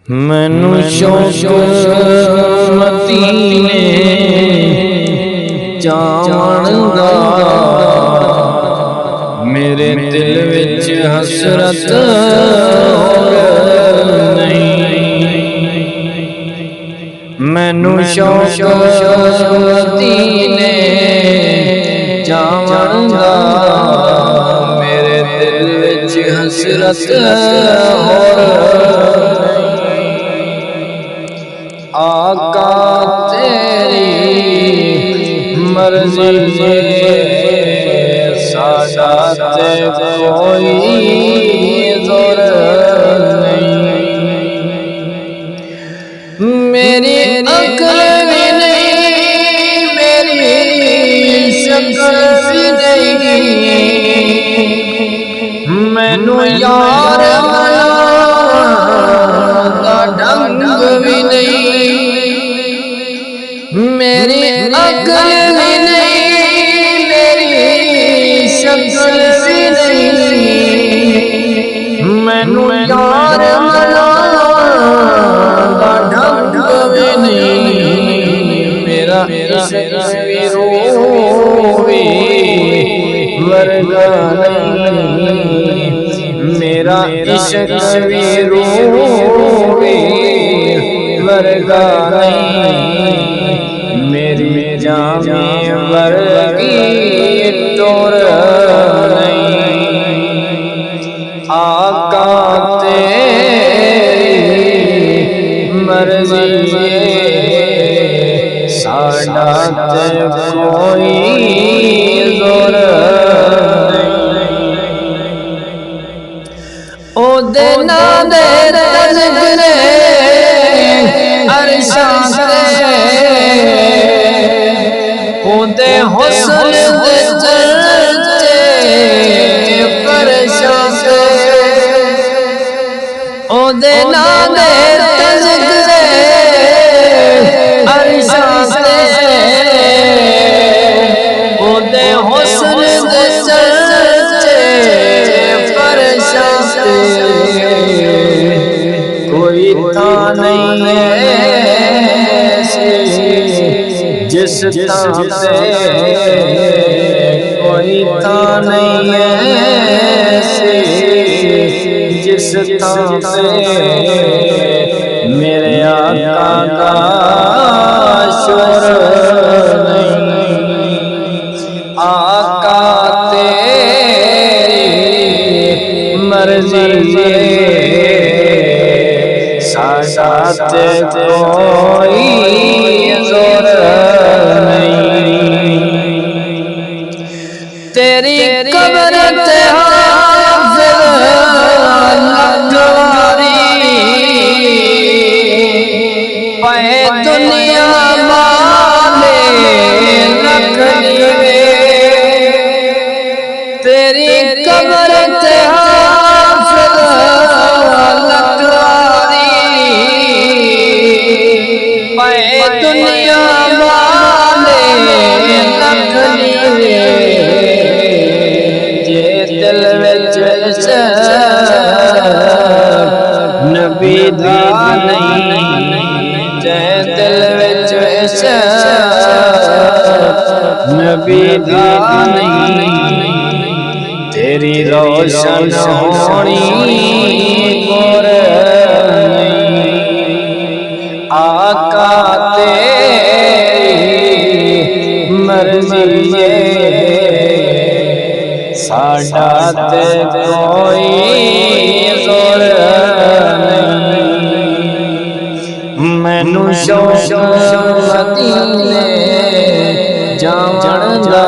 मैनू शौक मदीने जाण दा, मेरे दिल विच हसरत मैनू शौक मदीने जावण दा, मेरे दिल विच हसरत आका तेरी मर्जी साडा ते कोई जोर नहीं, मेरी अकल भी नहीं, मेरी शक्ल भी नहीं, मैनू यार दा ढंग भी नहीं, मेरी अकल भी नहीं, मेरी शक्ल भी नहीं, मैनू यार ढंग भी नहीं, मेरा इश्क भी रोवे वर्गा नहीं, मेरा इश्क भी रोवे वर्गा नहीं, मेरी जामे वर्गी टोर नहीं, आका तेरी मर्जी साडा ते कोई जोर नहीं, ओ दे ना दे तज़किरे अरशां ते, ओ दे हुस्न दे चर्चे फरशां ते, ओ दे ना दे तज़किरे अरशां ते, ओ दे हुस्न दे चर्चे फरशां ते, कोई था नहीं है जिस थां ते, कोई था नहीं है जिस थां ते, मेरे आका का शोर नहीं, आका तेरी मर्जी साडा ते कोई जोर नहीं, तेरी कब्र ते हाफिज़ लखवारी, पे दुनिया माले रखनी वे, तेरी कब्र ते हाफिज़ पे दुनिया वाले रखनी वे, जे दिल विच नबी दा नहीं, जे दिल विच नबी दा नहीं, तेरी रोशन होनी गोर आका तेरी मर्जी साडा ते कोई जोर नहीं, मैनू शौक मदीने जावण दा।